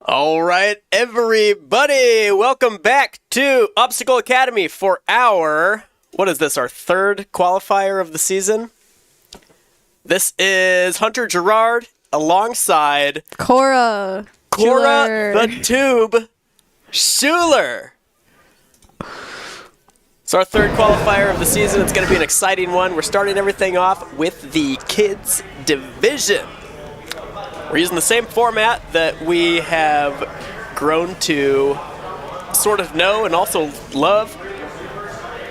All right, everybody, welcome back to Obstacle Academy for our, what is this, our third qualifier of the season? This is Hunter Gerard alongside Cora the Tube Schuler. It's our third qualifier of the season. It's going to be an exciting one. We're starting everything off with the kids division. We're using the same format that we have grown to sort of know and also love,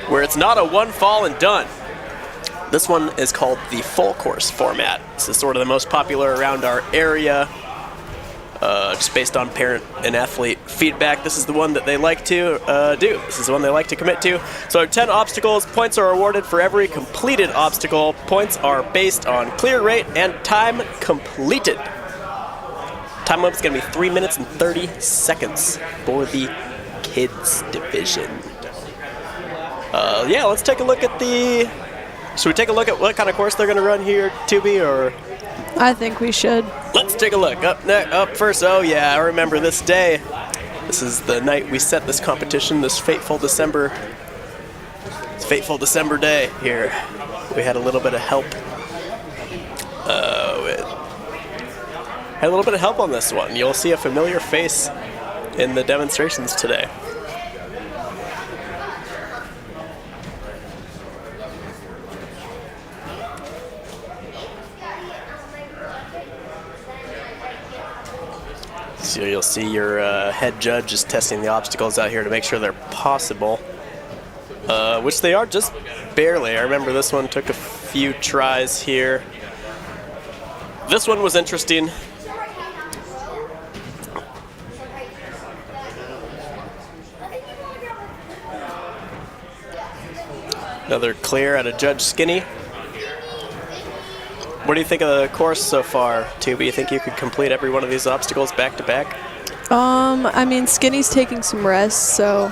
where it's not a one fall and done. This one is called the full course format. This is sort of the most popular around our area. Just based on parent and athlete feedback, this is the one that they like to do. This is the one they like to commit to. So 10 obstacles, points are awarded for every completed obstacle. Points are based on clear rate and time completed. Time limit's gonna be 3 minutes and 30 seconds for the kids division. Yeah, let's take a look at the... Should we take a look at what kind of course they're gonna run here, Tubi, or... I think we should. Let's take a look. Up first, oh yeah, I remember this day. This is the night we set this competition, this fateful December day here. We had a little bit of help. Had a little bit of help on this one. You'll see a familiar face in the demonstrations today. So you'll see your head judge is testing the obstacles out here to make sure they're possible, which they are just barely. I remember this one took a few tries here. This one was interesting. Another clear out of Judge Skinny. What do you think of the course so far, Tubi? You think you could complete every one of these obstacles back to back? I mean, Skinny's taking some rest, so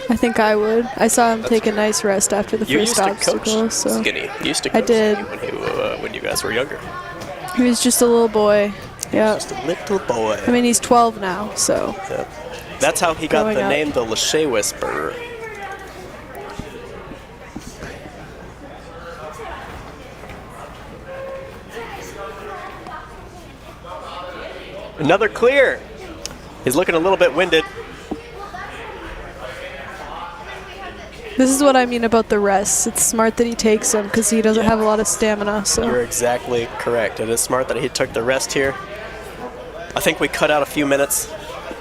I think I would. I saw him take a nice rest after the first obstacle. Coach so Skinny. You used to coach I did. Skinny when you guys were younger. He was just a little boy. Yeah. Just a little boy. I mean, he's 12 now, so. Yep. That's how he got Growing the up. name the Lachey Whisperer. Another clear. He's looking a little bit winded. This is what I mean about the rest. It's smart that he takes them because he doesn't have a lot of stamina. So. You're exactly correct. It is smart that he took the rest here. I think we cut out a few minutes.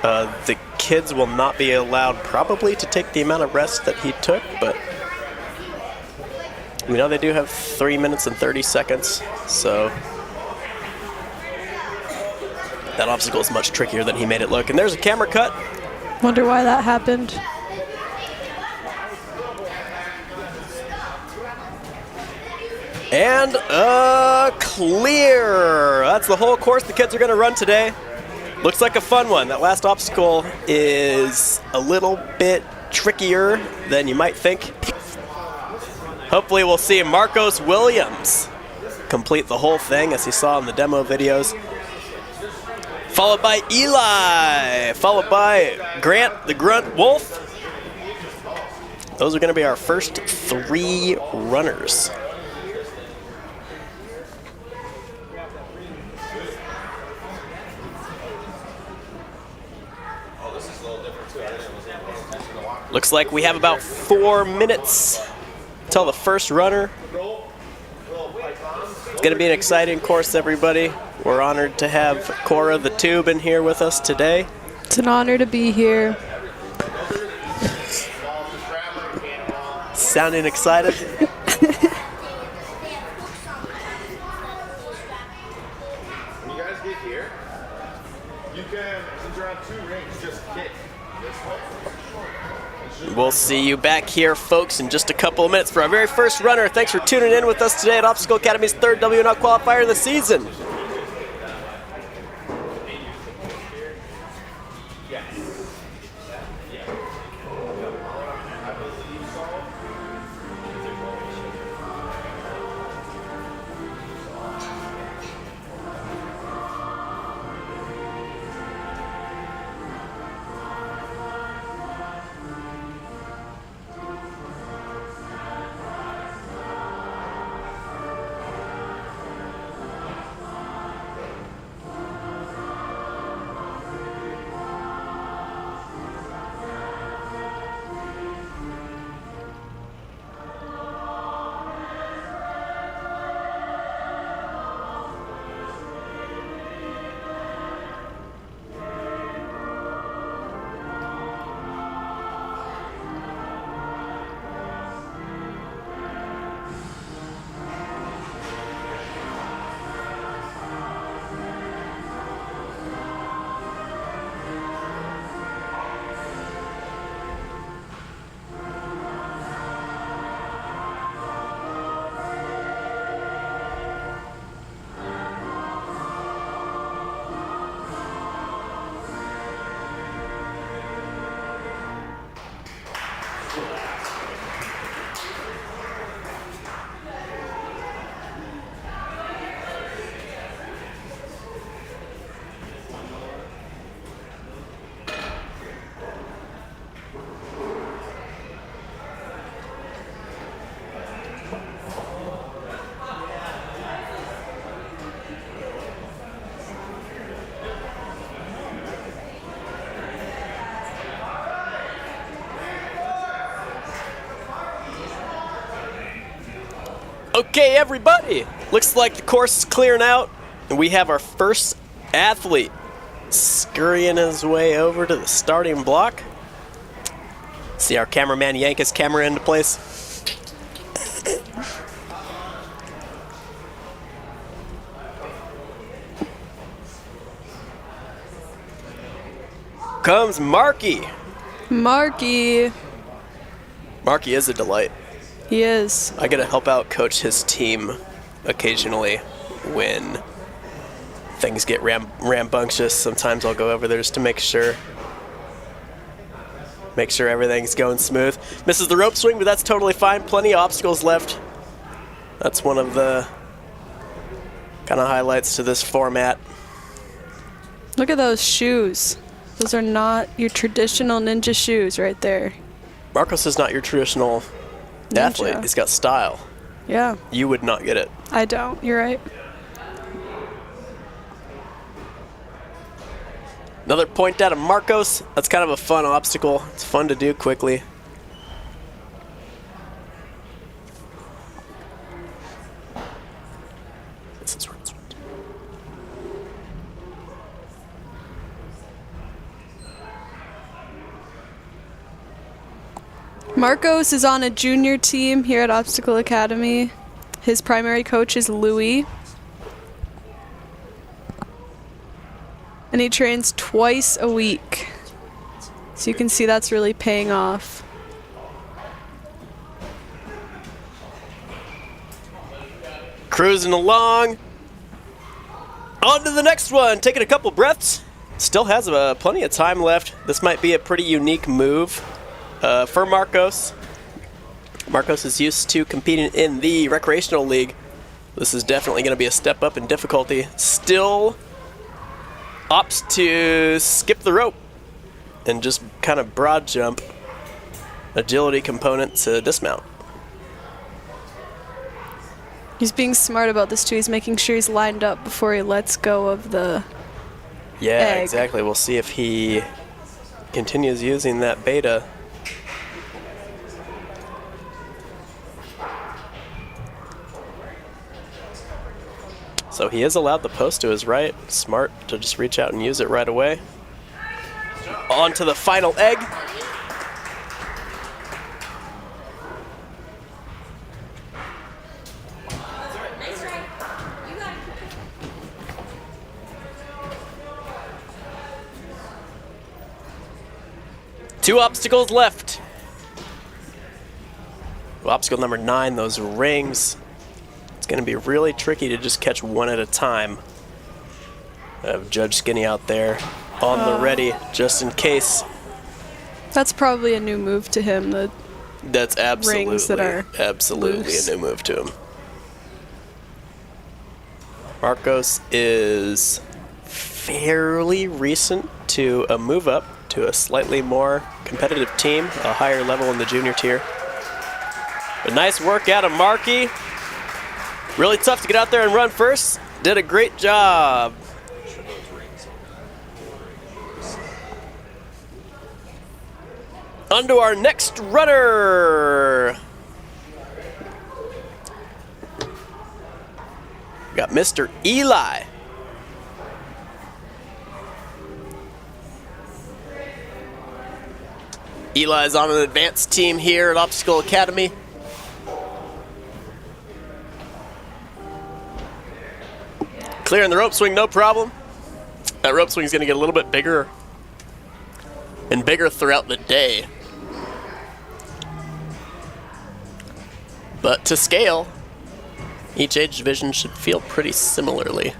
The kids will not be allowed probably to take the amount of rest that he took, but we know they do have 3 minutes and 30 seconds, so that obstacle is much trickier than he made it look. And there's a camera cut. Wonder why that happened. And clear. That's the whole course the kids are going to run today. Looks like a fun one. That last obstacle is a little bit trickier than you might think. Hopefully we'll see Marcos Williams complete the whole thing, as he saw in the demo videos. Followed by Eli, followed by Grant the Grunt Wolf. Those are going to be our first 3 runners. Looks like we have about 4 minutes till the first runner. It's going to be an exciting course, everybody. We're honored to have Cora the Tube in here with us today. It's an honor to be here. Sounding excited? When you guys get here, you can, since you're on 2 rings, just kick this way. We'll see you back here, folks, in just a couple of minutes for our very first runner. Thanks for tuning in with us today at Obstacle Academy's 3rd WNL Qualifier of the season. Okay, everybody. Looks like the course is clearing out, and we have our first athlete scurrying his way over to the starting block. See our cameraman yank his camera into place. Comes Marky. Marky. Marky is a delight. He is. I gotta help out coach his team occasionally when things get rambunctious. Sometimes I'll go over there just to make sure everything's going smooth. Misses the rope swing, but that's totally fine. Plenty of obstacles left. That's one of the kind of highlights to this format. Look at those shoes. Those are not your traditional ninja shoes right there. Marcos is not your traditional athlete. He's got style. Yeah. You would not get it. I don't. You're right. Another point out of Marcos. That's kind of a fun obstacle. It's fun to do quickly. This is where it's right. Marcos is on a junior team here at Obstacle Academy. His primary coach is Louis. And he trains twice a week. So you can see that's really paying off. Cruising along. On to the next one. Taking a couple breaths. Still has plenty of time left. This might be a pretty unique move for Marcos. Marcos is used to competing in the recreational league. This is definitely going to be a step up in difficulty. Still opts to skip the rope and just kind of broad jump. Agility component to dismount. He's being smart about this too. He's making sure he's lined up before he lets go of the egg. Exactly. We'll see if he continues using that beta. So he is allowed the post to his right. Smart to just reach out and use it right away. On to the final egg. Two obstacles left. Obstacle number 9, those rings. It's going to be really tricky to just catch one at a time. I have Judge Skinny out there on the ready, just in case. That's probably a new move to him. That's absolutely, rings that are absolutely loose. a new move to him. Marcos is fairly recent to a move up to a slightly more competitive team, a higher level in the junior tier. But nice work out of Marky. Really tough to get out there and run first. Did a great job. On to our next runner. We got Mr. Eli. Eli's on an advanced team here at Obstacle Academy. Clearing the rope swing, no problem. That rope swing is going to get a little bit bigger and bigger throughout the day. But to scale, each age division should feel pretty similarly.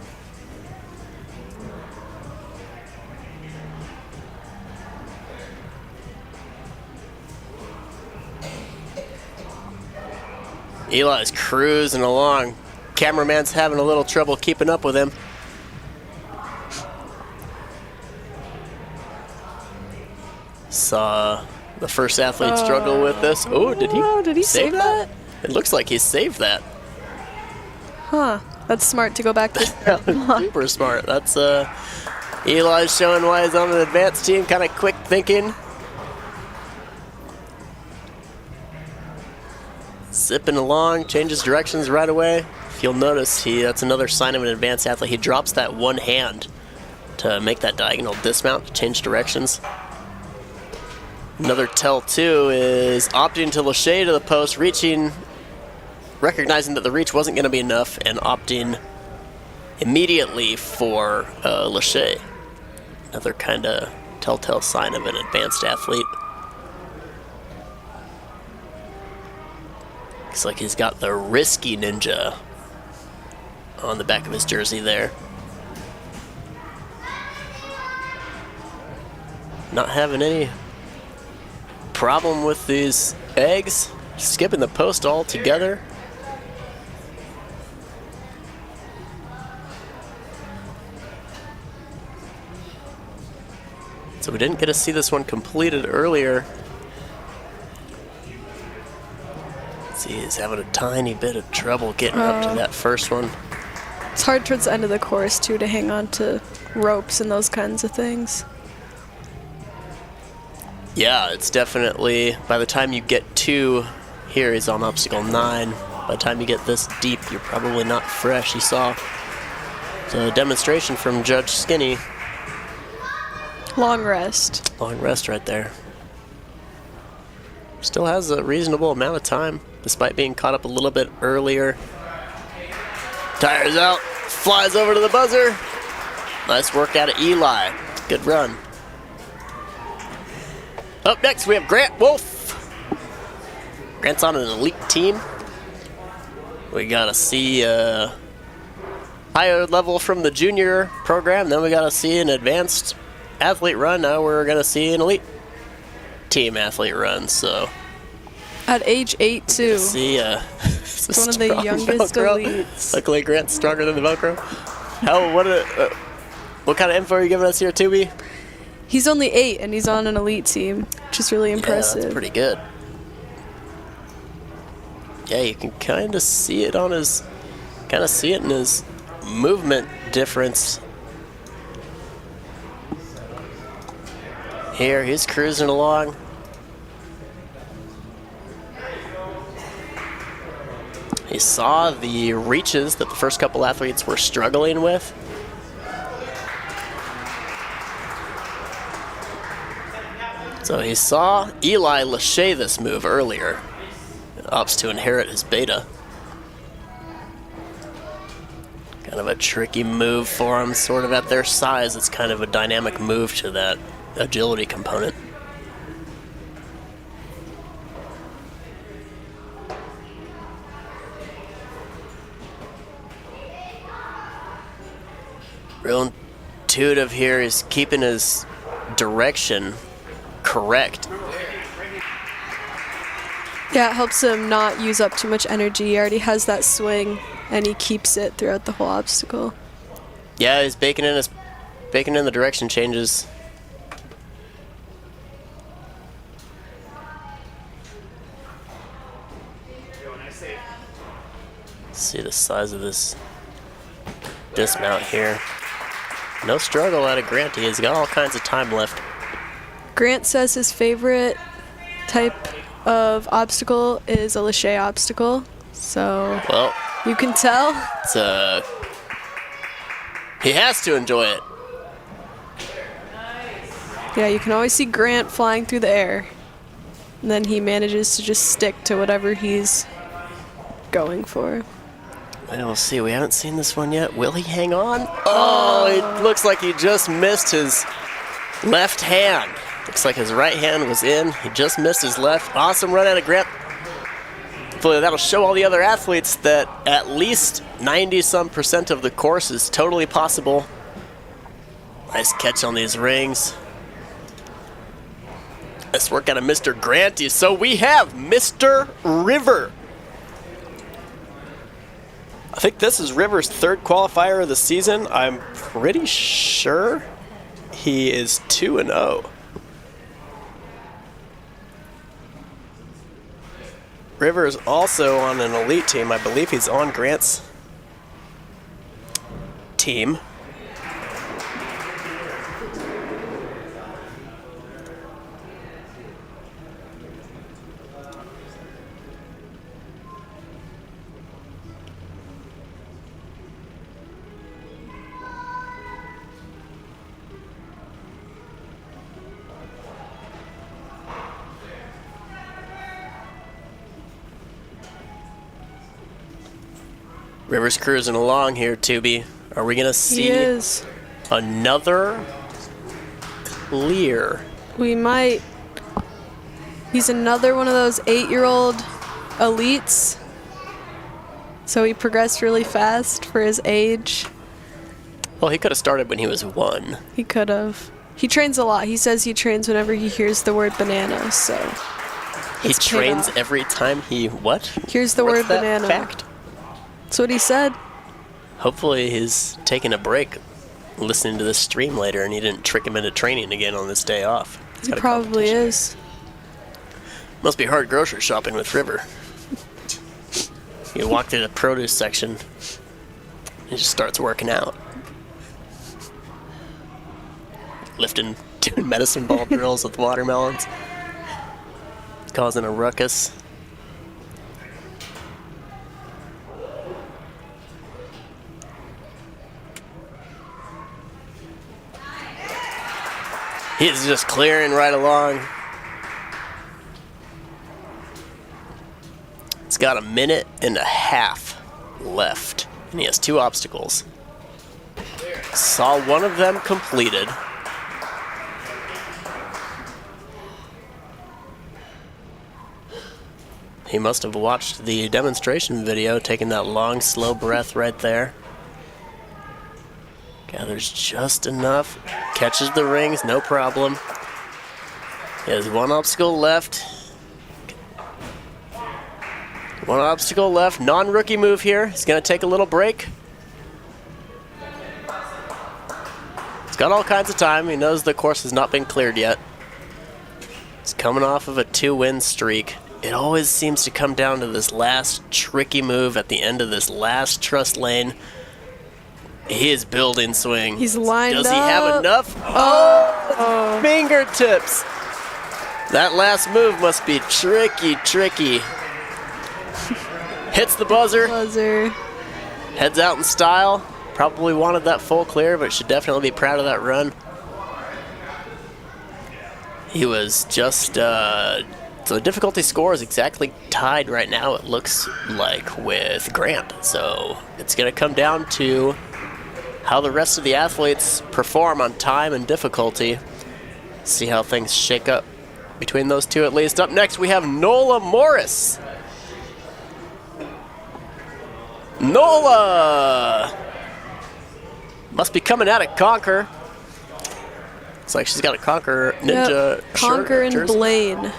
Eli's cruising along. Cameraman's having a little trouble keeping up with him. Saw the first athlete struggle with this. Oh, did he save that? It looks like he saved that. Huh. That's smart to go back to. Super smart. That's Eli's showing why he's on an advanced team. Kind of quick thinking. zipping along, changes directions right away. If you'll notice, that's another sign of an advanced athlete. He drops that one hand to make that diagonal dismount, to change directions. Another tell, too, is opting to lâcher to the post, recognizing that the reach wasn't going to be enough, and opting immediately for lâcher. Another kind of telltale sign of an advanced athlete. Looks like he's got the risky ninja on the back of his jersey there. Not having any problem with these eggs, skipping the post altogether. So we didn't get to see this one completed earlier. Let's see, he's having a tiny bit of trouble getting up to that first one. It's hard towards the end of the course, too, to hang on to ropes and those kinds of things. Yeah, it's definitely, by the time you get to, here he's on obstacle 9, by the time you get this deep, you're probably not fresh. You saw the demonstration from Judge Skinny. Long rest. Long rest right there. Still has a reasonable amount of time, despite being caught up a little bit earlier. Tires out, flies over to the buzzer. Nice work out of Eli. Good run. Up next, we have Grant Wolf. Grant's on an elite team. We gotta see higher level from the junior program. Then we gotta see an advanced athlete run. Now we're gonna see an elite team athlete run. So at age 8 too. See, it's one of the youngest Velcro. elites. Luckily, Grant's stronger than the Velcro. What kind of info are you giving us here, Tubi? He's only 8 and he's on an elite team, which is really impressive. Yeah, that's pretty good. Yeah, you can kind of see it in his movement difference. Here, he's cruising along. He saw the reaches that the first couple athletes were struggling with. So he saw Eli lâcher this move earlier. Opts to inherit his beta. Kind of a tricky move for him, sort of at their size. It's kind of a dynamic move to that agility component. Real intuitive here. He's keeping his direction correct. Yeah, it helps him not use up too much energy. He already has that swing, and he keeps it throughout the whole obstacle. Yeah, he's baking in the direction changes. See the size of this dismount here. No struggle out of Grant. He's got all kinds of time left. Grant says his favorite type of obstacle is a lâcher obstacle. So, well, you can tell. He has to enjoy it. Yeah, you can always see Grant flying through the air. And then he manages to just stick to whatever he's going for. Well, we'll see. We haven't seen this one yet. Will he hang on? Oh, it looks like he just missed his left hand. Looks like his right hand was in. He just missed his left. Awesome run out of Grant. Hopefully that'll show all the other athletes that at least 90-some% of the course is totally possible. Nice catch on these rings. Nice work out of Mr. Granty. So we have Mr. River. I think this is River's third qualifier of the season. I'm pretty sure he is 2-0. River is also on an elite team. I believe he's on Grant's team. River's cruising along here, Tubi. Are we going to see He is. another clear? We might. He's another one of those 8-year-old elites. So he progressed really fast for his age. Well, he could have started when he was 1. He could have. He trains a lot. He says he trains whenever he hears the word banana, so. He it's paid trains off. every time he what? Here's the What's word that banana. fact? That's what he said. Hopefully he's taking a break listening to this stream later and he didn't trick him into training again on this day off. He's He got a probably competition. is. Must be hard grocery shopping with River. You walk through the produce section, he just starts working out. Lifting, doing medicine ball drills with watermelons. Causing a ruckus. He's just clearing right along. It's got 1.5 minutes left, and he has 2 obstacles. Saw one of them completed. He must have watched the demonstration video, taking that long, slow breath right there. Gathers just enough. Catches the rings, no problem. He has 1 obstacle left. 1 obstacle left. Non-rookie move here. He's going to take a little break. He's got all kinds of time. He knows the course has not been cleared yet. He's coming off of a 2-win streak. It always seems to come down to this last tricky move at the end of this last truss lane. His building swing. He's lined Does up. he have enough? Oh, fingertips. That last move must be tricky. Hits the buzzer. Heads out in style. Probably wanted that full clear, but should definitely be proud of that run. He was just, so the difficulty score is exactly tied right now, it looks like, with Grant. So it's going to come down to how the rest of the athletes perform on time and difficulty. See how things shake up between those two at least. Up next, we have Nola Morris. Nola must be coming out of Conquer. Looks like she's got a Conquer Ninja Yep. Conquer and jersey. Blaine.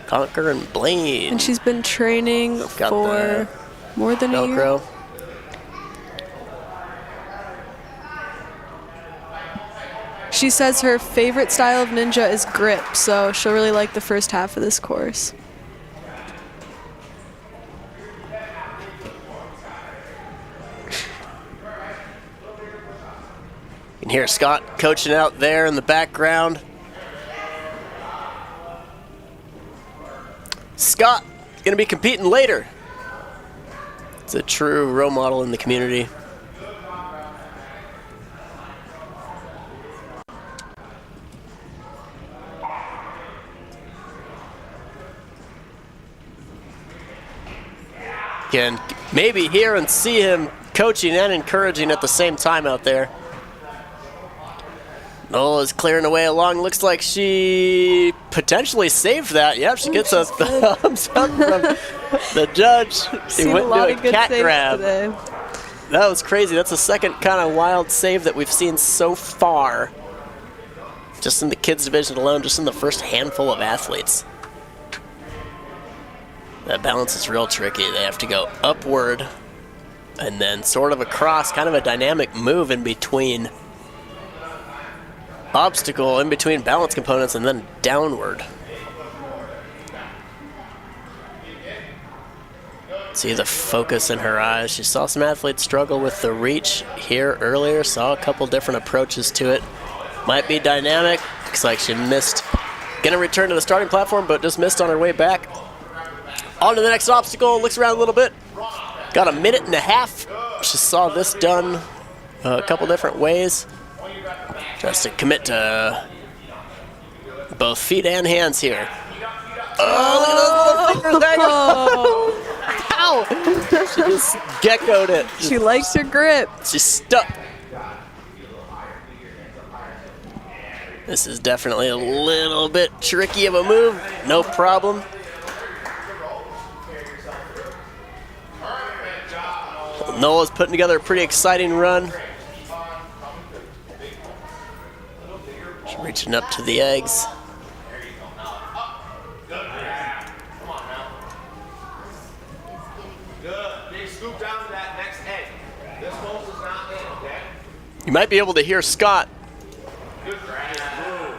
Conquer and Blaine. And she's been training Got for more than a year. Velcro. She says her favorite style of ninja is grip, so she'll really like the first half of this course. You can hear Scott coaching out there in the background. Scott going to be competing later. It's a true role model in the community. Can maybe hear and see him coaching and encouraging at the same time out there. Nola's clearing away along. Looks like she potentially saved that. Yep, she gets a thumbs up from the judge. He Seen went a lot to of a good cat saves grab. today. That was crazy. That's the second kind of wild save that we've seen so far. Just in the kids division alone, just in the first handful of athletes. That balance is real tricky. They have to go upward and then sort of across, kind of a dynamic move in between obstacle, in between balance components, and then downward. See the focus in her eyes. She saw some athletes struggle with the reach here earlier, saw a couple different approaches to it. Might be dynamic. Looks like she missed. Gonna return to the starting platform, but just missed on her way back. On to the next obstacle, looks around a little bit. Got 1.5 minutes. She saw this done a couple different ways. Tries to commit to both feet and hands here. Oh, look at those little fingers hanging. no! She just geckoed it. She likes her grip. She's stuck. This is definitely a little bit tricky of a move. No problem. Nola's putting together a pretty exciting run. She's reaching up to the eggs. You might be able to hear Scott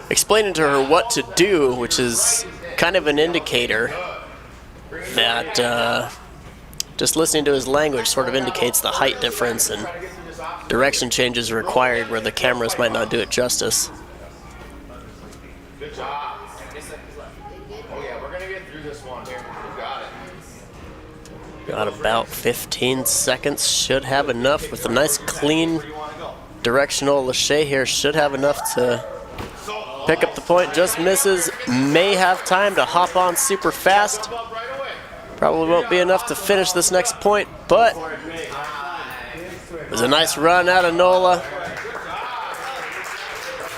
explaining to her what to do, which is kind of an indicator that just listening to his language sort of indicates the height difference and direction changes required where the cameras might not do it justice. Good job. Oh yeah, we're gonna get through this one here. You got it. Got about 15 seconds. Should have enough with a nice clean directional lâcher here. Should have enough to pick up the point. Just misses. May have time to hop on super fast. Probably won't be enough to finish this next point, but it was a nice run out of Nola.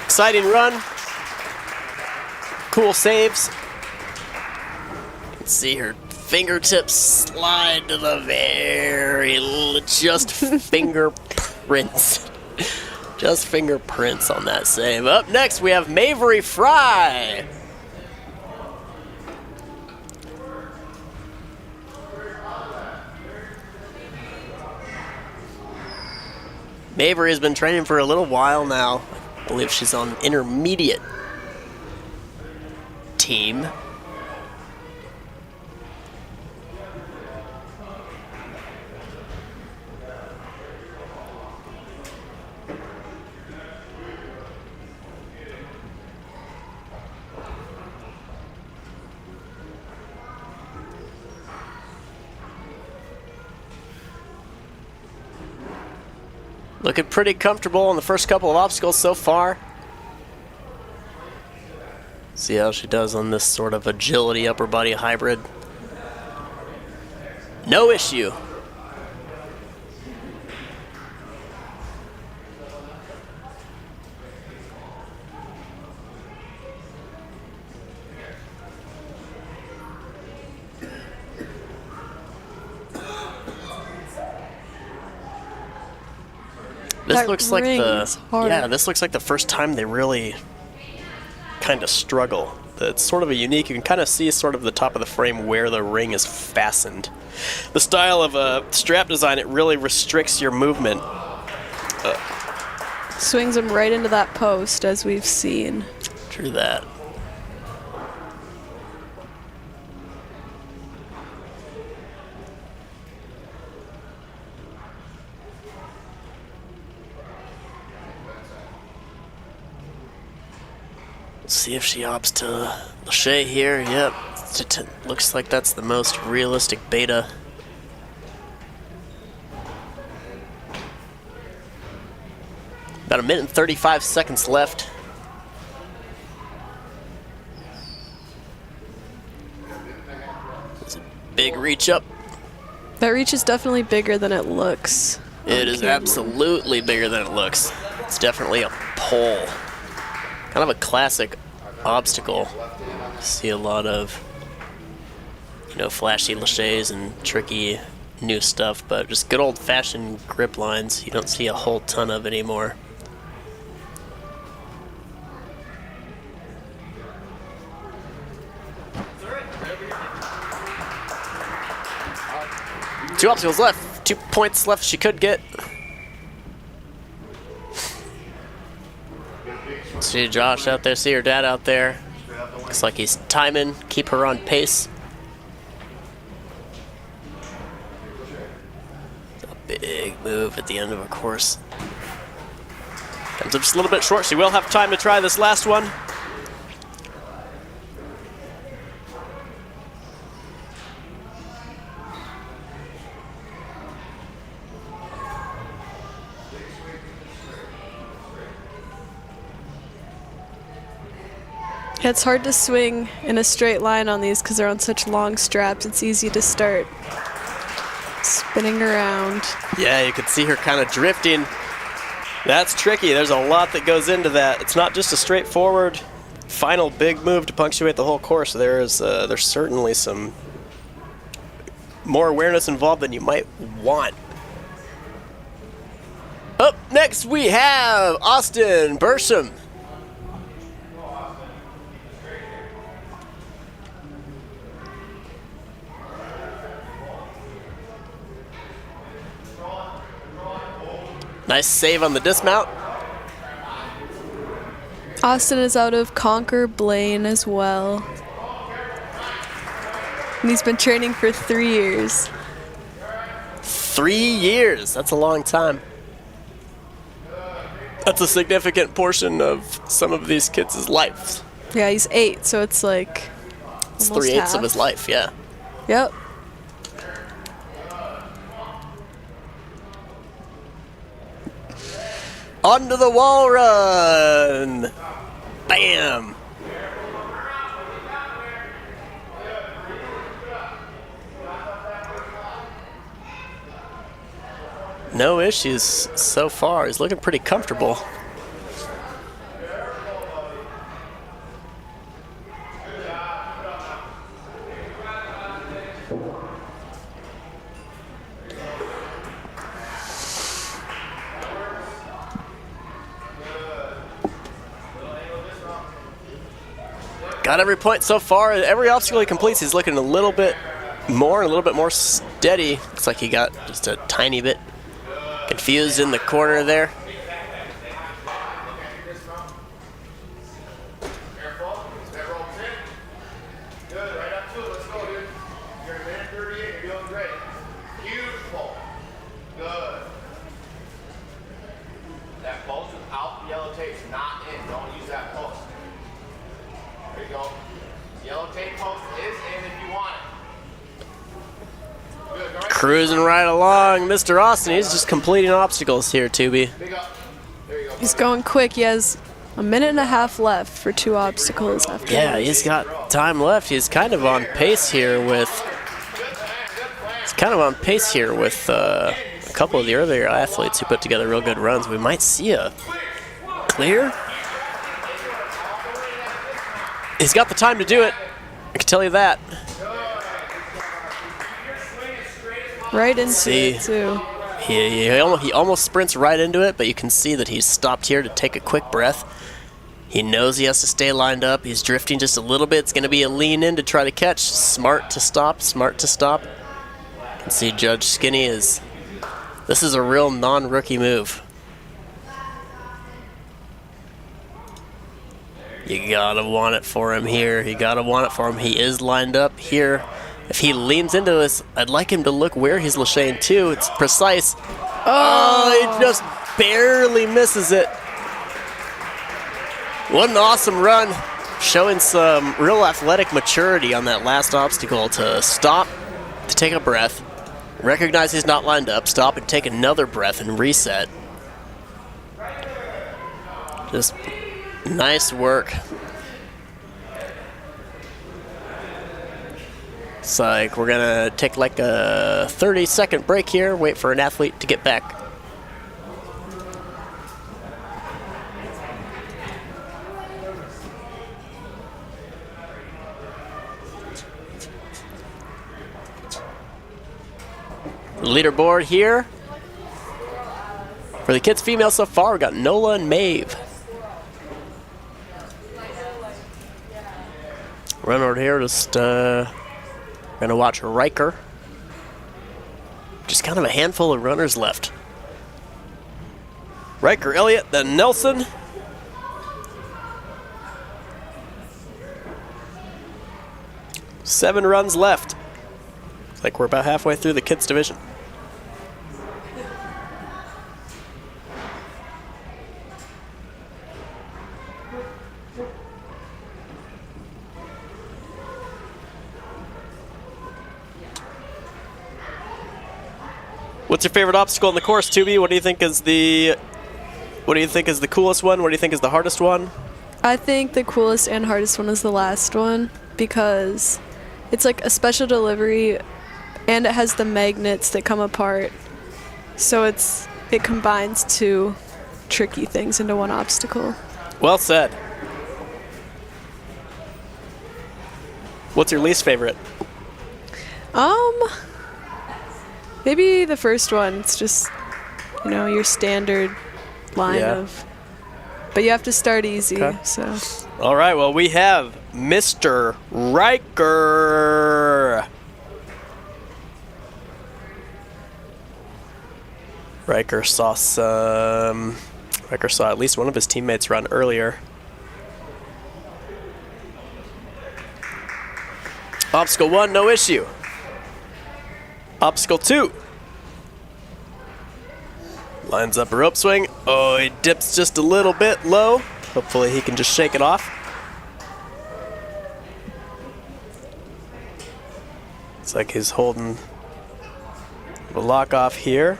Exciting run. Cool saves. You can see her fingertips slide to the very just fingerprints. Just fingerprints on that save. Up next, we have Mavery Fry. Mavery has been training for a little while now. I believe she's on intermediate team. Looking pretty comfortable on the first couple of obstacles so far. See how she does on this sort of agility upper body hybrid. No issue. This looks like this looks like the first time they really kind of struggle. It's sort of a unique, you can kind of see sort of the top of the frame where the ring is fastened. The style of a strap design, it really restricts your movement. Swings him right into that post, as we've seen. True that. See if she opts to lâcher here. Yep, looks like that's the most realistic beta. About 1 minute and 35 seconds left. There's a big reach up. That reach is definitely bigger than it looks. It is absolutely bigger than it looks. It's definitely a pole. Kind of a classic obstacle. See a lot of, you know, flashy lâchers and tricky new stuff, but just good old-fashioned grip lines. You don't see a whole ton of anymore. Two obstacles left. 2 points left she could get. See Josh out there, see her dad out there. Looks like he's timing, keep her on pace. A big move at the end of a course. Comes up just a little bit short. She will have time to try this last one. Yeah, it's hard to swing in a straight line on these because they're on such long straps. It's easy to start spinning around. Yeah, you can see her kind of drifting. That's tricky. There's a lot that goes into that. It's not just a straightforward final big move to punctuate the whole course. There's certainly some more awareness involved than you might want. Up next we have Austin Bersham. Nice save on the dismount. Austin is out of Conquer Blaine as well. And he's been training for 3 years. 3 years, that's a long time. That's a significant portion of some of these kids' lives. Yeah, he's 8, so it's like It's almost 3/8 half. of his life, yeah. Yep. Onto the wall run. Bam. No issues so far. He's looking pretty comfortable. Got every point so far. Every obstacle he completes, he's looking a little bit more steady. Looks like he got just a tiny bit confused in the corner there. Careful. That rolls in. Good. Right up to it. Let's go, dude. You're a minute 38. You're doing great. Huge pull. Good. That pulse without the yellow tape's not in. Don't use that pulse. There you go. Yellow tape post is in if you want it. Good. Go right. Cruising right along, Mr. Austin. He's just completing obstacles here, Tubi. Big up. There you go. He's going quick. He has a minute and a half left for 2 obstacles after Yeah, this. he's got time left. He's kind of on pace here with. A couple of the earlier athletes who put together real good runs. We might see a clear. He's got the time to do it. I can tell you that. Right into See. it, too. He almost sprints right into it, but you can see that he's stopped here to take a quick breath. He knows he has to stay lined up. He's drifting just a little bit. It's going to be a lean in to try to catch. Smart to stop, smart to stop. You can see Judge Skinny is... This is a real non-rookie move. You gotta want it for him here. You gotta want it for him. He is lined up here. If he leans into this, I'd like him to look where he's Lachane too. It's precise. Oh, he just barely misses it. What an awesome run. Showing some real athletic maturity on that last obstacle to stop, to take a breath, recognize he's not lined up, stop and take another breath and reset. Just nice work. It's like we're gonna take like a 30-second break here, wait for an athlete to get back. Leaderboard here. For the kids female so far, we got Nola and Maeve. Run over here, just gonna watch Riker. Just kind of a handful of runners left. Riker, Elliott, then Nelson. Seven runs left. Looks like we're about halfway through the kids division. What's your favorite obstacle in the course, Tubi? What do you think is the coolest one? What do you think is the hardest one? I think the coolest and hardest one is the last one because it's like a special delivery and it has the magnets that come apart. So it combines two tricky things into one obstacle. Well said. What's your least favorite? Maybe the first one. It's just, your standard line Yeah. of, but you have to start easy. Okay. So All right, well, we have Mr. Riker. Riker saw at least one of his teammates run earlier. Obstacle 1, no issue. Obstacle 2. Lines up a rope swing. Oh, he dips just a little bit low. Hopefully he can just shake it off. Looks like he's holding the lock off here.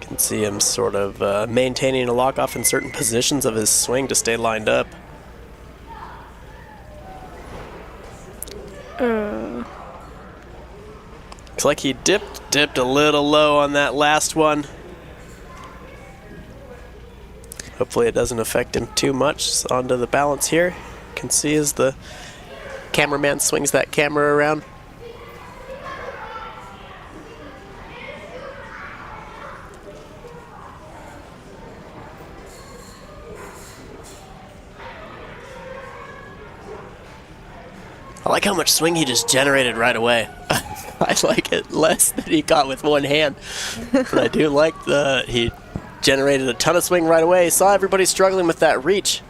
Can see him sort of maintaining a lock off in certain positions of his swing to stay lined up. Looks like he dipped a little low on that last one. Hopefully it doesn't affect him too much. So onto the balance here. You can see as the cameraman swings that camera around. I like how much swing he just generated right away. I like it less than he got with one hand. But I do like he generated a ton of swing right away. Saw everybody struggling with that reach.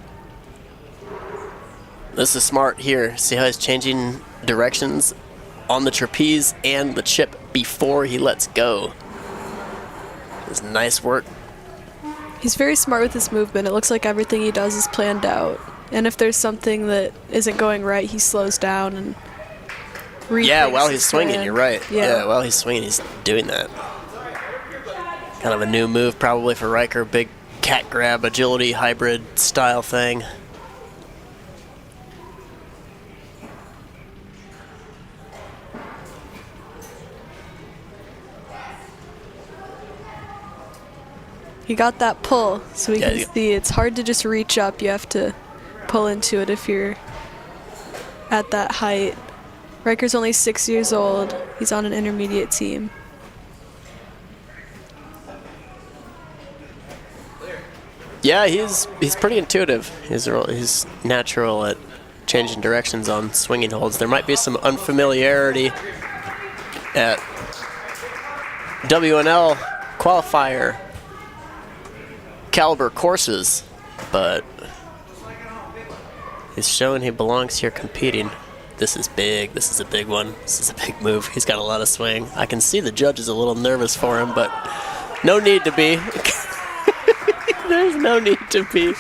This is smart here. See how he's changing directions on the trapeze and the chip before he lets go. It's nice work. he's very smart with his movement. It looks like everything he does is planned out. And if there's something that isn't going right, he slows down and yeah, while he's swinging, you're right. Yeah, while he's swinging, he's doing that. Kind of a new move probably for Riker. Big cat grab, agility, hybrid style thing. he got that pull, so we Yeah, can see it's hard to just reach up. You have to pull into it if you're at that height. Riker's only 6 years old. He's on an intermediate team. Yeah, he's pretty intuitive. He's natural at changing directions on swinging holds. There might be some unfamiliarity at WNL qualifier caliber courses, but he's showing he belongs here competing. This is big. This is a big one. This is a big move. He's got a lot of swing. I can see the judge is a little nervous for him, but no need to be. There's no need to be.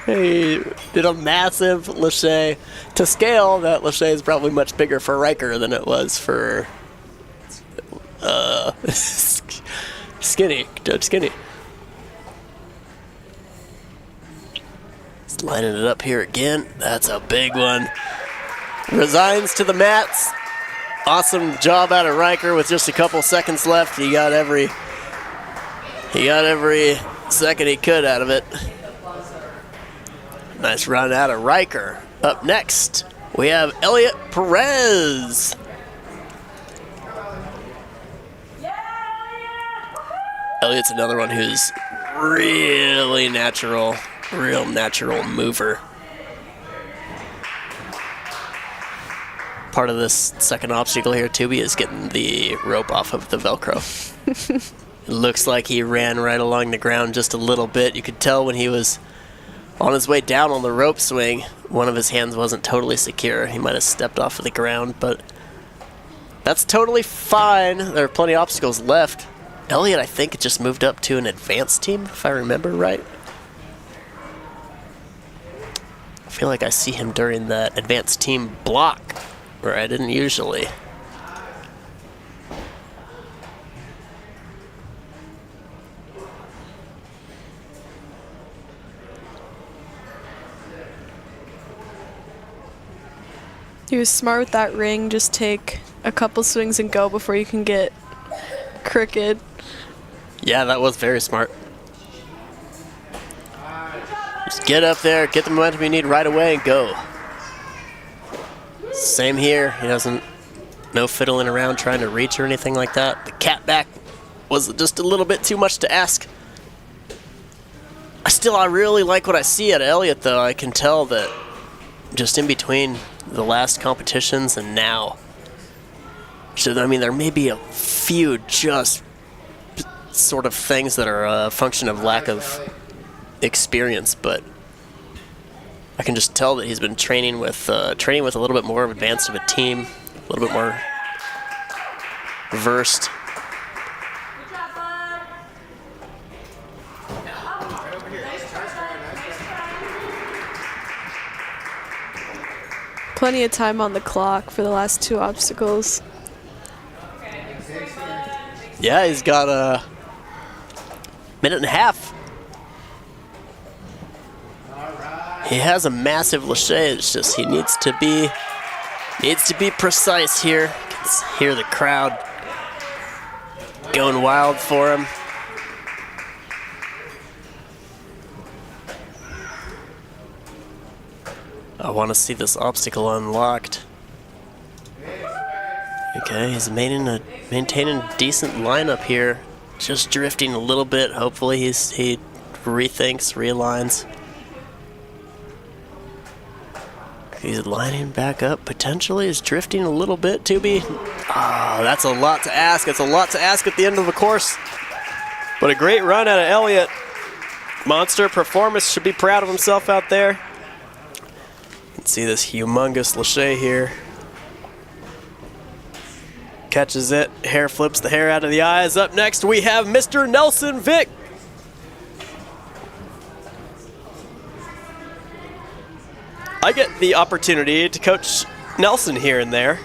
He did a massive lache. To scale, that lache is probably much bigger for Riker than it was for Judge Skinny. He's lining it up here again. That's a big one. Resigns to the mats. Awesome job out of Riker with just a couple seconds left. He got every second he could out of it. Nice run out of Riker. Up next, we have Elliot Perez. Elliot's another one who's really natural, real natural mover. Part of this second obstacle here, Tubi, is getting the rope off of the Velcro. It looks like he ran right along the ground just a little bit. You could tell when he was on his way down on the rope swing, one of his hands wasn't totally secure. He might have stepped off of the ground, but that's totally fine. There are plenty of obstacles left. Elliot, I think, just moved up to an advanced team, if I remember right. I feel like I see him during that advanced team block, where I didn't usually. He was smart with that ring. Just take a couple swings and go before you can get crooked. Yeah, that was very smart. Just get up there, get the momentum you need right away, and go. Same here. He doesn't, no fiddling around trying to reach or anything like that. The cat back was just a little bit too much to ask. I really like what I see at Elliott, though. I can tell that just in between the last competitions and now. So, I mean, there may be a few just sort of things that are a function of lack of experience, but I can just tell that he's been training with a little bit more advanced of a team, a little bit more versed. Plenty of time on the clock for the last 2 obstacles. Yeah, he's got a minute and a half. He has a massive lache. It's just he needs to be precise here. You can hear the crowd going wild for him. I want to see this obstacle unlocked. Okay, he's maintaining a decent lineup here. Just drifting a little bit. Hopefully he rethinks, realigns. He's lining back up. Potentially is drifting a little bit, Tubi. Ah, that's a lot to ask. It's a lot to ask at the end of the course. But a great run out of Elliott. Monster performance. Should be proud of himself out there. See this humongous lache here. Catches it, hair flips the hair out of the eyes. Up next we have Mr. Nelson Vick. I get the opportunity to coach Nelson here and there.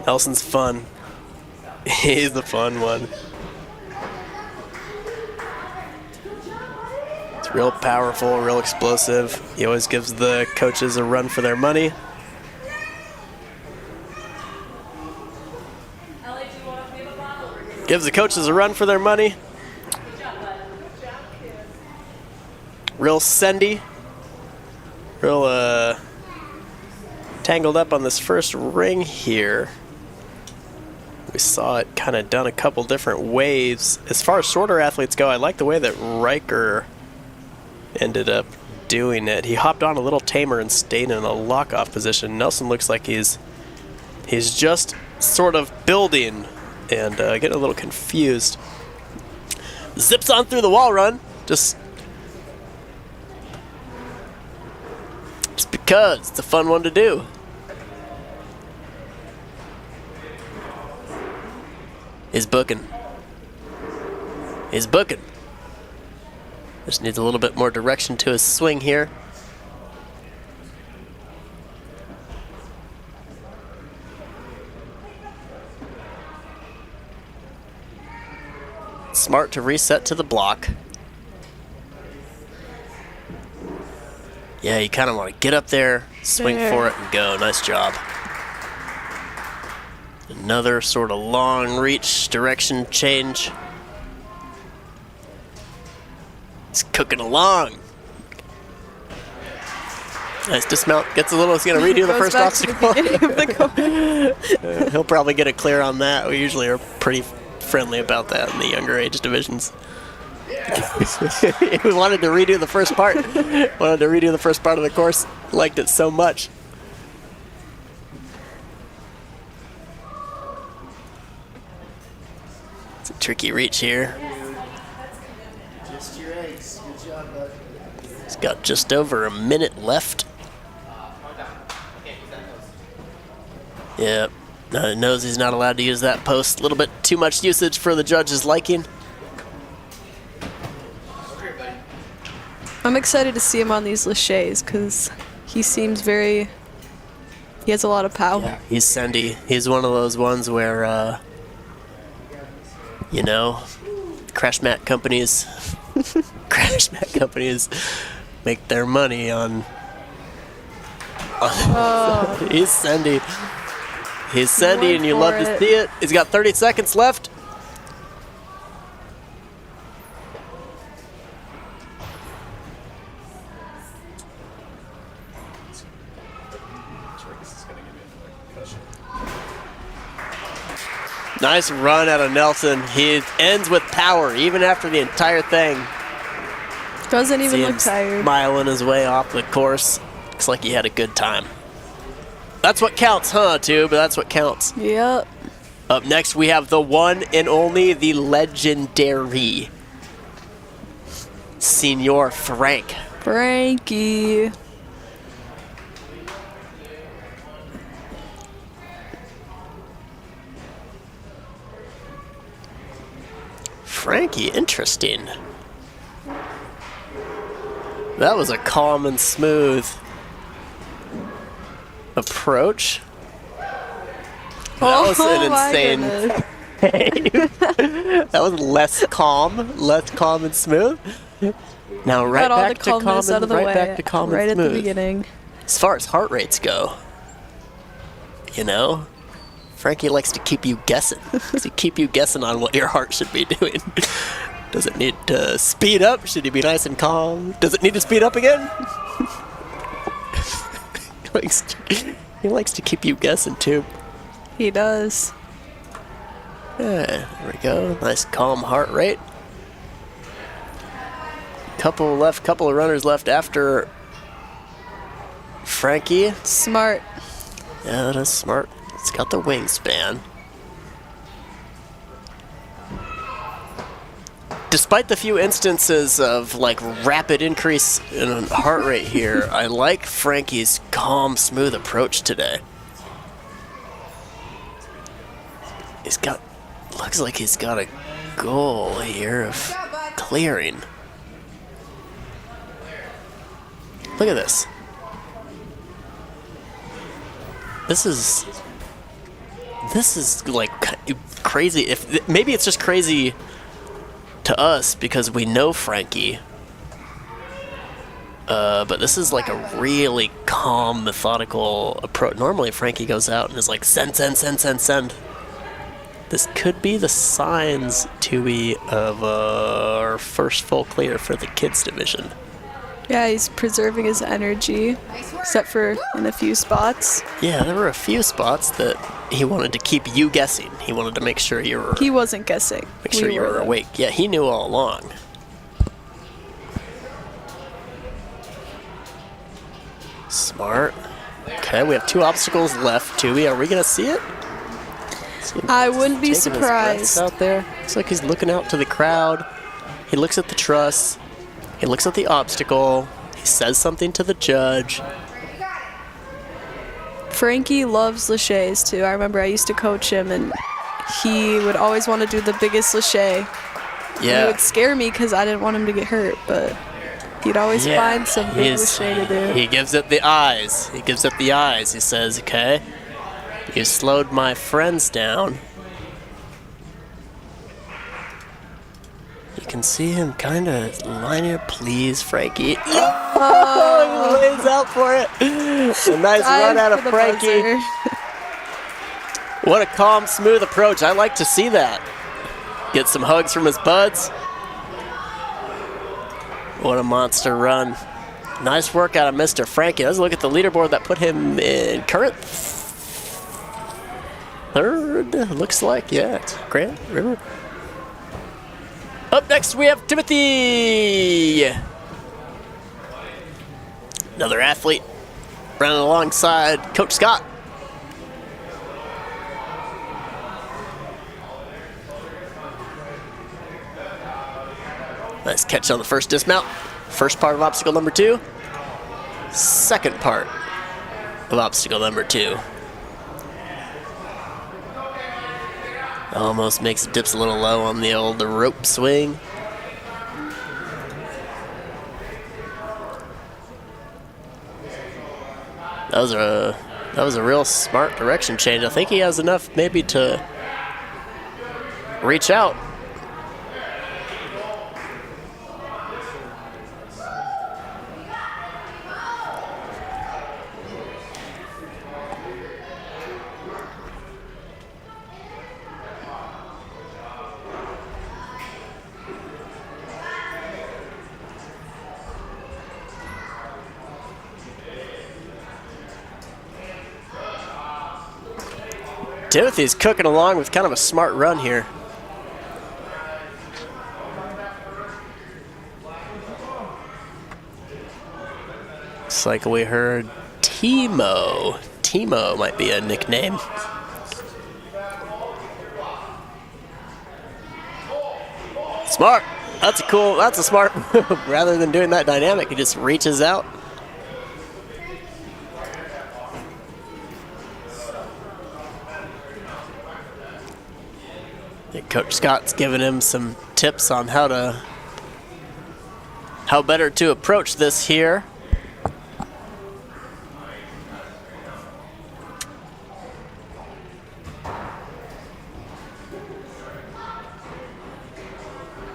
Nelson's fun. He's the fun one. Real powerful, real explosive. He always gives the coaches a run for their money. Gives the coaches a run for their money. Real sendy. Real tangled up on this first ring here. We saw it kind of done a couple different waves. As far as shorter athletes go, I like the way that Riker ended up doing it. He hopped on a little tamer and stayed in a lock-off position. Nelson looks like he's just sort of building and getting a little confused. Zips on through the wall run, just because it's a fun one to do. He's booking. He's booking. Just needs a little bit more direction to his swing here. Smart to reset to the block. Yeah, you kind of want to get up there, swing for it, and go. Nice job. Another sort of long reach direction change. He's cooking along. Nice dismount. Gets a little. He's going to redo the first obstacle. He'll probably get a clear on that. We usually are pretty friendly about that in the younger age divisions. He wanted to redo the first part. Wanted to redo the first part of the course. Liked it so much. It's a tricky reach here. He's got just over a minute left. Yep. Knows he's not allowed to use that post. A little bit too much usage for the judge's liking. I'm excited to see him on these laches because he seems he has a lot of power. Yeah, he's sendy. He's one of those ones where, crash mat companies make their money on. He's sending. He's sending, and you love to see it. He's got 30 seconds left. Nice run out of Nelson. He ends with power, even after the entire thing. Doesn't even See look him tired. smiling his way off the course. Looks like he had a good time. That's what counts, huh, Tube? That's what counts. Yep. Up next, we have the one and only, the legendary Senor Frank. Frankie. Frankie, interesting. That was a calm and smooth approach. That was an insane. That was less calm and smooth. Now right Got all back the to calm calmness out of and the right way back to calm right and at the smooth. beginning. As far as heart rates go, you know, Frankie likes to keep you guessing. To keep you guessing on what your heart should be doing. Does it need to speed up? Should he be nice and calm? Does it need to speed up again? He likes to keep you guessing too. He does. Yeah, there we go. Nice calm heart rate. Couple of runners left after Frankie. Smart. Yeah, that is smart. It's got the wingspan. Despite the few instances of like rapid increase in heart rate here, I like Frankie's calm, smooth approach today. Looks like he's got a goal here of clearing. Look at this. This is like crazy. Maybe it's just crazy to us because we know Frankie. But this is like a really calm, methodical approach. Normally Frankie goes out and is like send. This could be the signs, Tui, of our first full clear for the kids division. Yeah, he's preserving his energy, except for in a few spots. Yeah, there were a few spots that he wanted to keep you guessing. He wanted to make sure you were... He wasn't guessing. Make sure you were awake. Yeah, he knew all along. Smart. Okay, we have 2 obstacles left, Tui. Are we going to see it? I wouldn't be Taking his breaths surprised. out there. Looks like he's looking out to the crowd. He looks at the truss. He looks at the obstacle. He says something to the judge. Frankie loves laches too. I remember I used to coach him, and he would always want to do the biggest lache. Yeah. It would scare me because I didn't want him to get hurt, but he'd always find some big lache to do. He gives it the eyes. He gives it the eyes. He says, okay, you slowed my friends down. You can see him kind of lining up, please, Frankie. Oh, he lays out for it. A nice run out of Frankie. What a calm, smooth approach. I like to see that. Get some hugs from his buds. What a monster run. Nice work out of Mr. Frankie. Let's look at the leaderboard that put him in current third. Looks like, yeah, it's Grant River. Up next, we have Timothy. Another athlete running alongside Coach Scott. Nice catch on the first dismount. First part of obstacle number 2. Second part of obstacle number 2. Almost makes it, dips a little low on the old rope swing. That was a real smart direction change. I think he has enough maybe to reach out. Timothy's cooking along with kind of a smart run here. Looks like we heard Timo. Timo might be a nickname. Smart. That's a smart move. Rather than doing that dynamic, he just reaches out. I think Coach Scott's giving him some tips on how better to approach this here.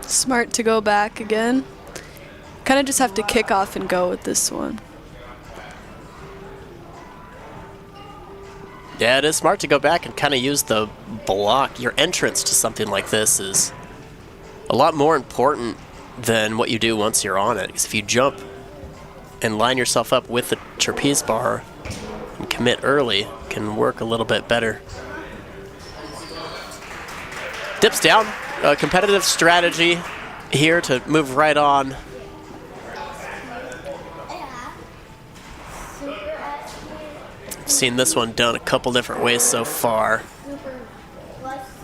Smart to go back again. Kind of just have to kick off and go with this one. Yeah, it is smart to go back and kind of use the block. Your entrance to something like this is a lot more important than what you do once you're on it. Because if you jump and line yourself up with the trapeze bar and commit early, it can work a little bit better. Dips down. A competitive strategy here to move right on. I've seen this one done a couple different ways so far.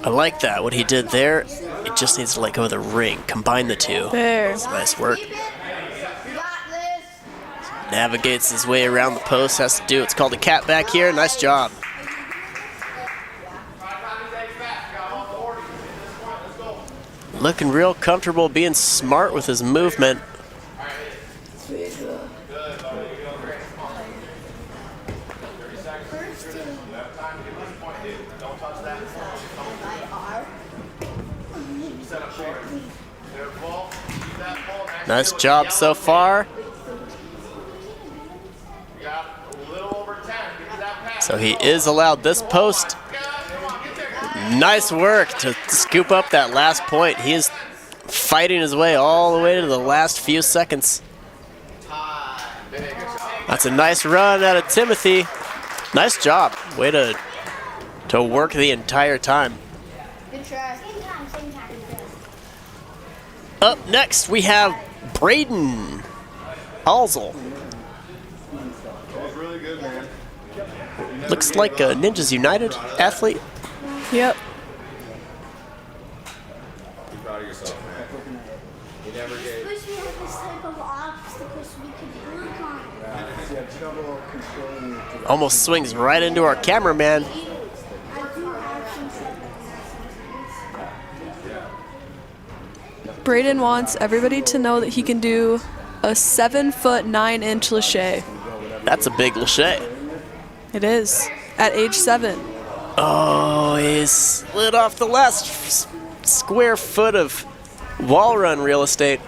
I like that. What he did there, it just needs to let go of the ring. Combine the two. There. That's nice work. Navigates his way around the post. Has to do. It's called a cat back here. Nice job. Looking real comfortable, being smart with his movement. Nice job so far. So he is allowed this post. Nice work to scoop up that last point. He is fighting his way all the way to the last few seconds. That's a nice run out of Timothy. Nice job. Way to work the entire time. Good try. Same time. Up next, we have Braden Alzel. Really good, man. Looks like a Ninjas United athlete. Yep. Be proud of yourself, man. You never gave. Wish we had this type of obstacles we could work on. Almost swings right into our cameraman. I do have some Braden wants everybody to know that he can do a 7-foot 9-inch lache. That's a big lache. It is at age 7. Oh, he slid off the last square foot of wall run real estate.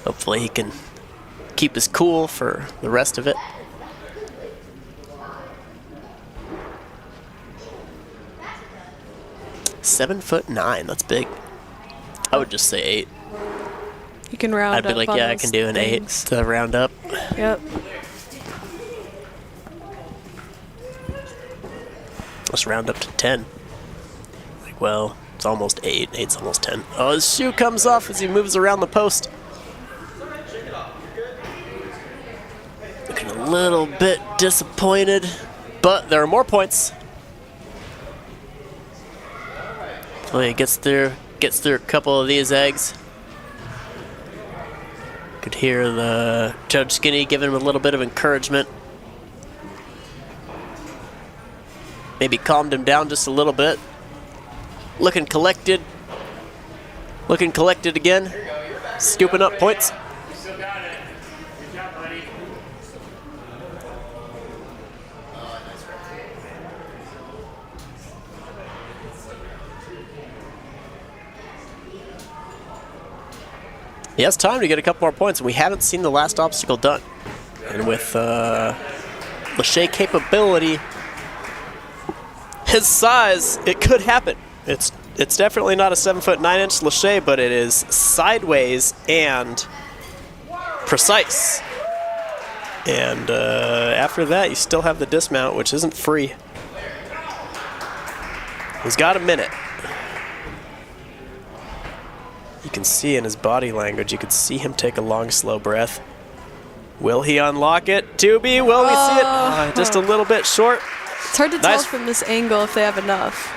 Hopefully he can keep his cool for the rest of it. "7'9", that's big. I would just say 8. He can round up. I'd be like, on yeah, I those can do an 8 things. to round up. Yep. Let's round up to 10. Like, well, it's almost 8. 8's almost 10. Oh, his shoe comes off as he moves around the post. Looking a little bit disappointed, but there are more points. Hopefully he gets through a couple of these eggs. Could hear the Judge Skinny giving him a little bit of encouragement. Maybe calmed him down just a little bit. Looking collected. Looking collected again. Scooping up points. You still got it. Good job, buddy. He has time to get a couple more points, and we haven't seen the last obstacle done. And with lache capability, his size, it could happen. It's definitely not a 7'9" lache, but it is sideways and precise. And after that, you still have the dismount, which isn't free. He's got a minute. You can see in his body language, you can see him take a long, slow breath. Will he unlock it? Tubi, will we see it? Just a little bit short. It's hard to tell from this angle if they have enough.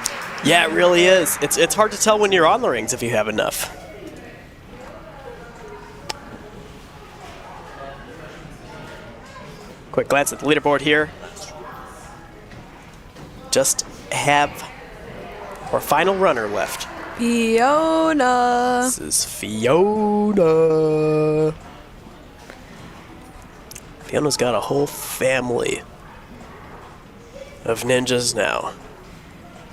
Yeah, it really is. It's hard to tell when you're on the rings if you have enough. Quick glance at the leaderboard here. Just have our final runner left. Fiona. This is Fiona. Fiona's got a whole family of ninjas now.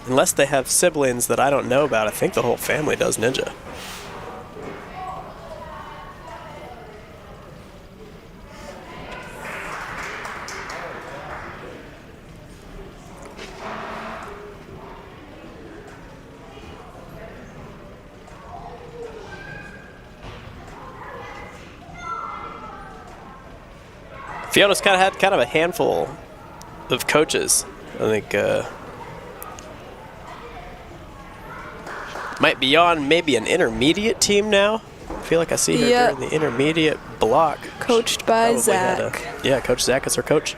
Unless they have siblings that I don't know about, I think the whole family does ninja. Fiona's had kind of a handful of coaches. I think might be on maybe an intermediate team now. I feel like I see her during the intermediate block. Coached by Zach. Yeah, Coach Zach is her coach.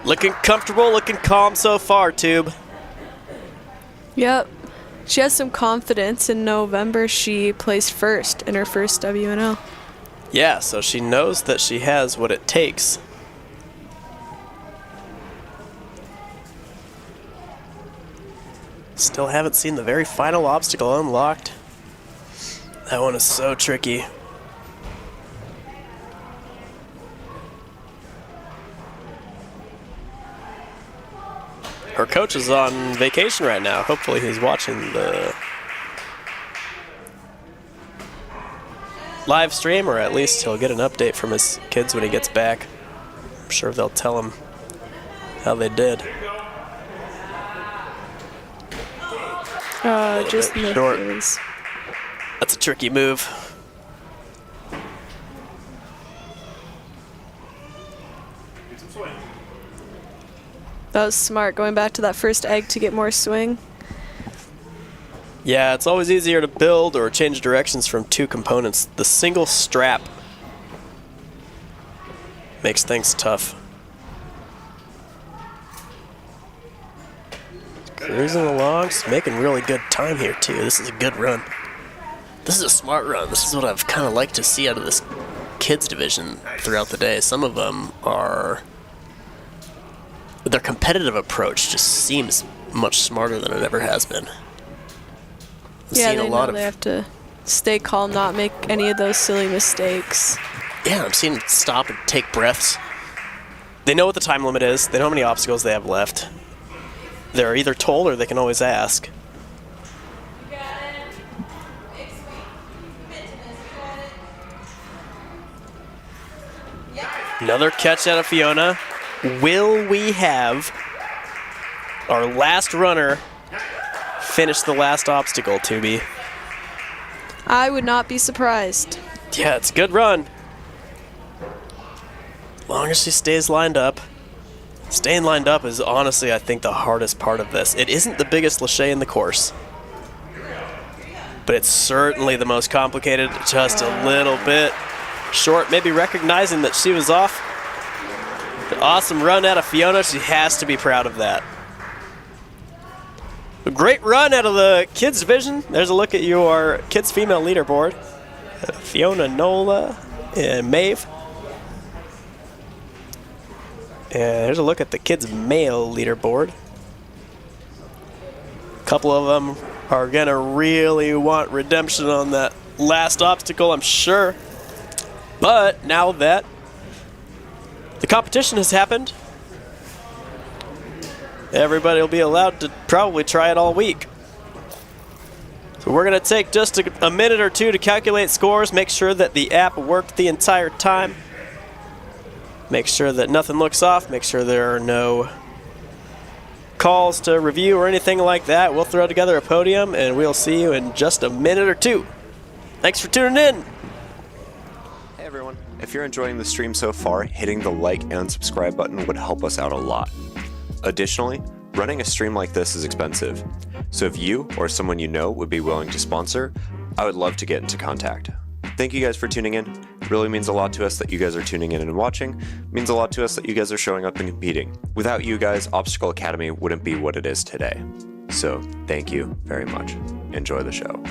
Looking comfortable, looking calm so far, Tube. Yep. She has some confidence. In November, she placed first in her first WNL. Yeah, so she knows that she has what it takes. Still haven't seen the very final obstacle unlocked. That one is so tricky. Her coach is on vacation right now. Hopefully he's watching the live stream, or at least he'll get an update from his kids when he gets back. I'm sure they'll tell him how they did. Just short. misses. That's a tricky move. That was smart, going back to that first egg to get more swing. Yeah, it's always easier to build or change directions from two components. The single strap makes things tough. Cruising along, just making really good time here too. This is a good run. This is a smart run. This is what I've kind of liked to see out of this kids division throughout the day. Some of them are... their competitive approach just seems much smarter than it ever has been. Yeah, they know they have to stay calm, not make any of those silly mistakes. Yeah, I'm seeing them stop and take breaths. They know what the time limit is. They know how many obstacles they have left. They're either told or they can always ask. Another catch out of Fiona. Will we have our last runner finish the last obstacle, Tubi? I would not be surprised. Yeah, it's a good run. As long as she stays lined up. Staying lined up is honestly, I think, the hardest part of this. It isn't the biggest lache in the course, but it's certainly the most complicated, just a little bit short. Maybe recognizing that she was off. An awesome run out of Fiona. She has to be proud of that. A great run out of the kids division. There's a look at your kids female leaderboard. Fiona, Nola, and Maeve. And here's a look at the kids male leaderboard. A couple of them are gonna really want redemption on that last obstacle, I'm sure. But now that the competition has happened, everybody will be allowed to probably try it all week. So we're gonna take just a minute or two to calculate scores, make sure that the app worked the entire time. Make sure that nothing looks off, make sure there are no calls to review or anything like that, we'll throw together a podium and we'll see you in just a minute or two. Thanks for tuning in. Hey everyone, if you're enjoying the stream so far, hitting the like and subscribe button would help us out a lot. Additionally, running a stream like this is expensive, so if you or someone you know would be willing to sponsor, I would love to get into contact. Thank you guys for tuning in. It really means a lot to us that you guys are tuning in and watching. It means a lot to us that you guys are showing up and competing. Without you guys, Obstacle Academy wouldn't be what it is today. So thank you very much. Enjoy the show.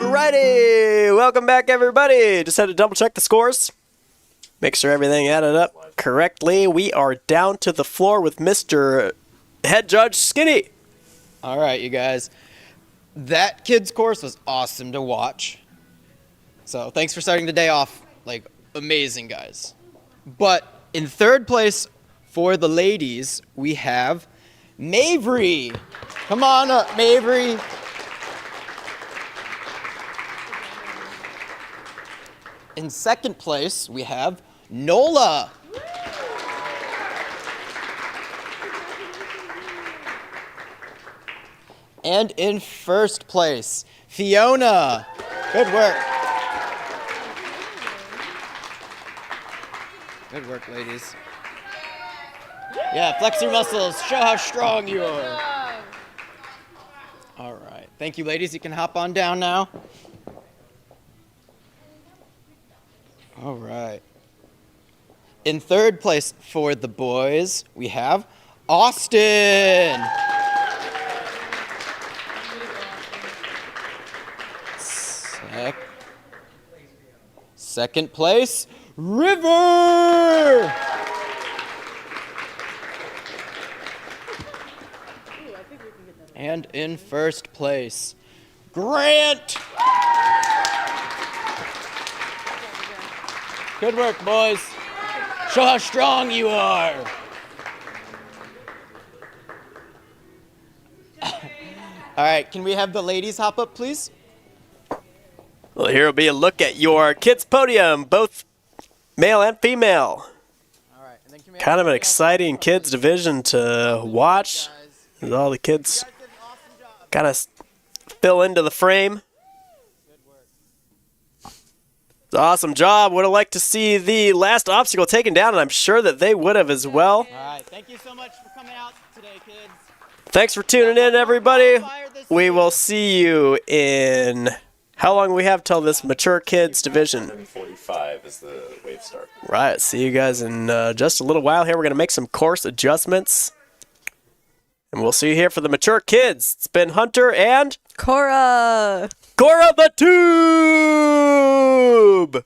Alrighty, welcome back everybody. Just had to double check the scores. Make sure everything added up correctly. We are down to the floor with Mr. Head Judge Skinny. All right, you guys. That kid's course was awesome to watch. So thanks for starting the day off like amazing, guys. But in third place for the ladies, we have Mavry. Come on up, Mavry. In second place, we have Nola. And in first place, Fiona. Good work. Good work, ladies. Yeah, flex your muscles. Show how strong you are. All right. Thank you, ladies. You can hop on down now. All right. In third place for the boys, we have Austin. Second place, River. And in first place, Grant. Good work, boys. Show how strong you are. All right, can we have the ladies hop up, please? Well, here will be a look at your kids' podium, both male and female. All right, and then can we Kind of an exciting kids division to watch, as all the kids kind of fill into the frame. It's an awesome job. Would have liked to see the last obstacle taken down, and I'm sure that they would have as well. All right, thank you so much for coming out today, kids. Thanks for tuning in, everybody. We will see you in... How long do we have till this mature kids division? 7:45 is the wave start. Right, see you guys in just a little while here. We're going to make some course adjustments. And we'll see you here for the mature kids. It's been Hunter and... Cora! Cora the Tube!